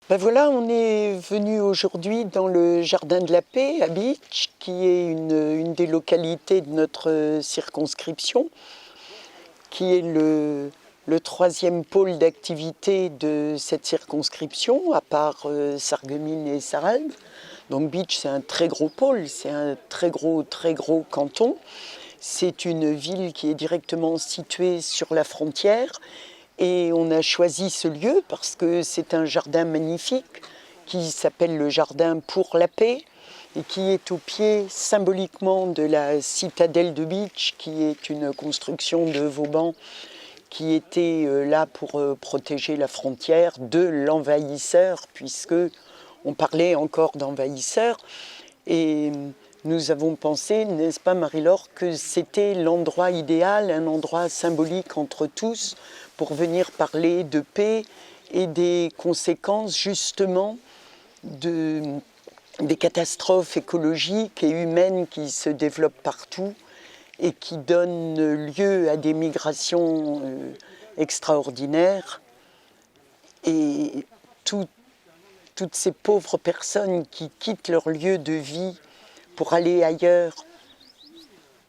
Ben voilà, on est venu aujourd'hui dans le Jardin de la Paix à Bitche, qui est une des localités de notre circonscription, qui est le troisième pôle d'activité de cette circonscription, à part Sarreguemines et Sarrebruck. Donc Bitche, c'est un très gros pôle, c'est un très gros canton. C'est une ville qui est directement située sur la frontière. Et on a choisi ce lieu parce que c'est un jardin magnifique qui s'appelle le Jardin pour la Paix et qui est au pied symboliquement de la citadelle de Bitche, qui est une construction de Vauban qui était là pour protéger la frontière de l'envahisseur, puisque on parlait encore d'envahisseur. Et nous avons pensé, n'est-ce pas Marie-Laure, que c'était l'endroit idéal, un endroit symbolique entre tous, pour venir parler de paix et des conséquences justement des catastrophes écologiques et humaines qui se développent partout et qui donnent lieu à des migrations extraordinaires. Et toutes ces pauvres personnes qui quittent leur lieu de vie pour aller ailleurs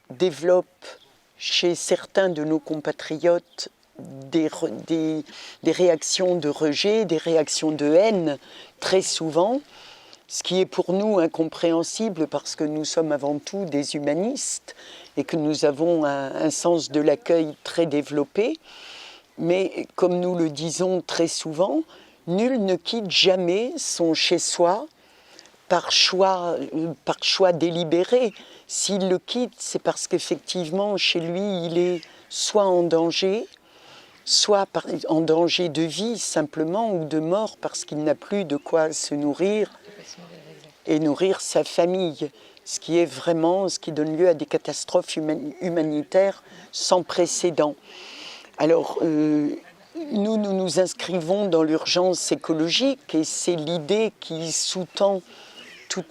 développent chez certains de nos compatriotes des réactions de rejet, des réactions de haine très souvent, ce qui est pour nous incompréhensible parce que nous sommes avant tout des humanistes et que nous avons un sens de l'accueil très développé. Mais comme nous le disons très souvent, nul ne quitte jamais son chez-soi par choix délibéré. S'il le quitte, c'est parce qu'effectivement, chez lui, il est soit en danger en danger de vie simplement ou de mort parce qu'il n'a plus de quoi se nourrir et nourrir sa famille, ce qui est vraiment, ce qui donne lieu à des catastrophes humanitaires sans précédent. Alors, nous inscrivons dans l'urgence écologique et c'est l'idée qui sous-tend tout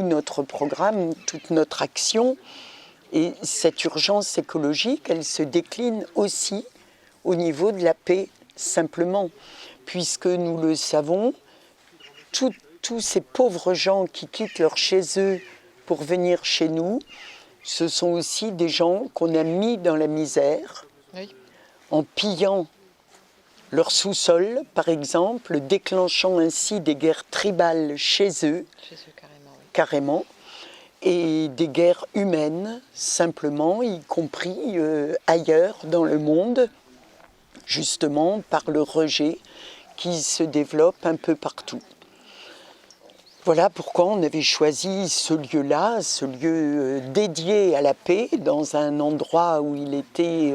notre programme, toute notre action. Et cette urgence écologique, elle se décline aussi au niveau de la paix, simplement, puisque nous le savons, tous ces pauvres gens qui quittent leur chez eux pour venir chez nous, ce sont aussi des gens qu'on a mis dans la misère, oui, en pillant leur sous-sol, par exemple, déclenchant ainsi des guerres tribales chez eux carrément, et des guerres humaines, simplement, y compris ailleurs dans le monde, justement par le rejet qui se développe un peu partout. Voilà pourquoi on avait choisi ce lieu-là, ce lieu dédié à la paix, dans un endroit où il était...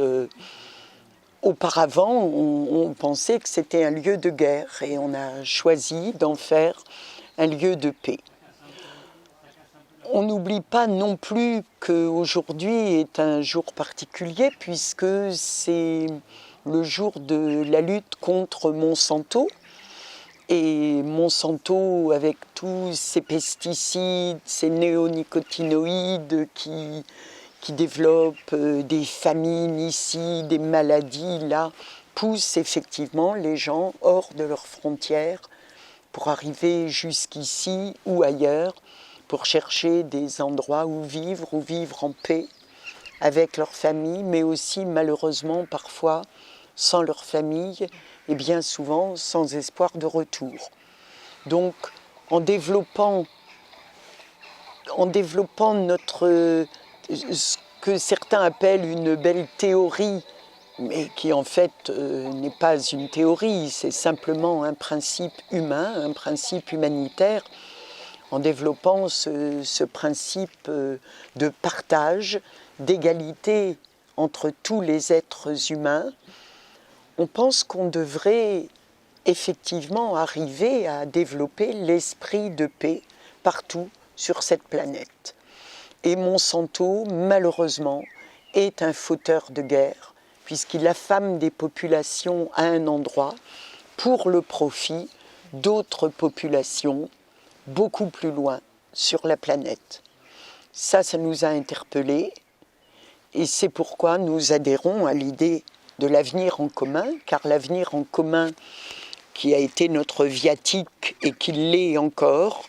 auparavant, on pensait que c'était un lieu de guerre et on a choisi d'en faire un lieu de paix. On n'oublie pas non plus qu'aujourd'hui est un jour particulier puisque c'est le jour de la lutte contre Monsanto. Et Monsanto, avec tous ces pesticides, ces néonicotinoïdes qui développent des famines ici, des maladies là, poussent effectivement les gens hors de leurs frontières pour arriver jusqu'ici ou ailleurs, pour chercher des endroits où vivre en paix avec leur famille, mais aussi malheureusement parfois sans leur famille et bien souvent sans espoir de retour. Donc en développant ce que certains appellent une belle théorie, mais qui en fait n'est pas une théorie, c'est simplement un principe humain, un principe humanitaire, en développant ce principe de partage, d'égalité entre tous les êtres humains, on pense qu'on devrait effectivement arriver à développer l'esprit de paix partout sur cette planète. Et Monsanto, malheureusement, est un fauteur de guerre, puisqu'il affame des populations à un endroit pour le profit d'autres populations beaucoup plus loin sur la planète. Ça nous a interpellés et c'est pourquoi nous adhérons à l'idée de l'avenir en commun, car l'avenir en commun qui a été notre viatique et qui l'est encore,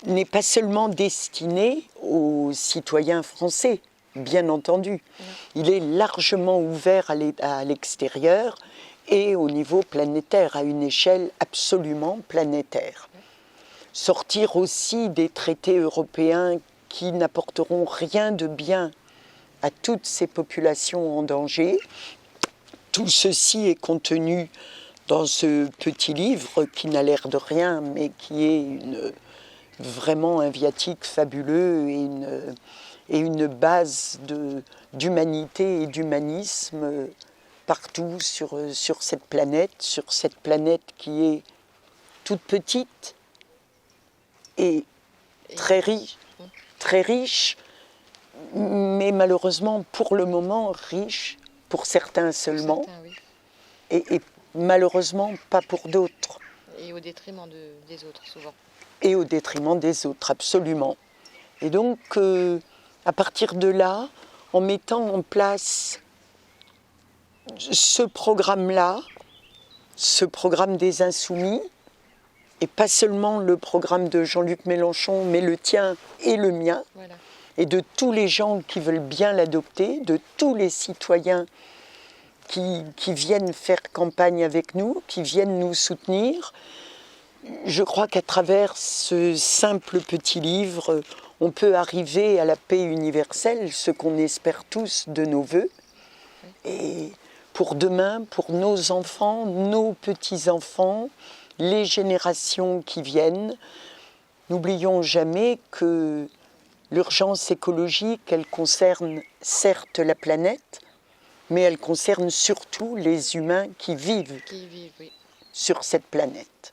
n'est pas seulement destiné aux citoyens français, bien entendu. Il est largement ouvert à l'extérieur et au niveau planétaire, à une échelle absolument planétaire. Sortir aussi des traités européens qui n'apporteront rien de bien à toutes ces populations en danger. Tout ceci est contenu dans ce petit livre qui n'a l'air de rien, mais qui est vraiment un viatique fabuleux et une base d'humanité et d'humanisme partout sur cette planète qui est toute petite et très riche, mais malheureusement pour le moment riche, pour certains seulement, et malheureusement pas pour d'autres. Et au détriment des autres, souvent. Et au détriment des autres, absolument. Et donc, à partir de là, en mettant en place ce programme-là, ce programme des Insoumis, et pas seulement le programme de Jean-Luc Mélenchon, mais le tien et le mien, voilà. Et de tous les gens qui veulent bien l'adopter, de tous les citoyens qui viennent faire campagne avec nous, qui viennent nous soutenir. Je crois qu'à travers ce simple petit livre, on peut arriver à la paix universelle, ce qu'on espère tous de nos vœux. Et pour demain, pour nos enfants, nos petits-enfants, les générations qui viennent, n'oublions jamais que l'urgence écologique, elle concerne certes la planète, mais elle concerne surtout les humains qui vivent oui. sur cette planète.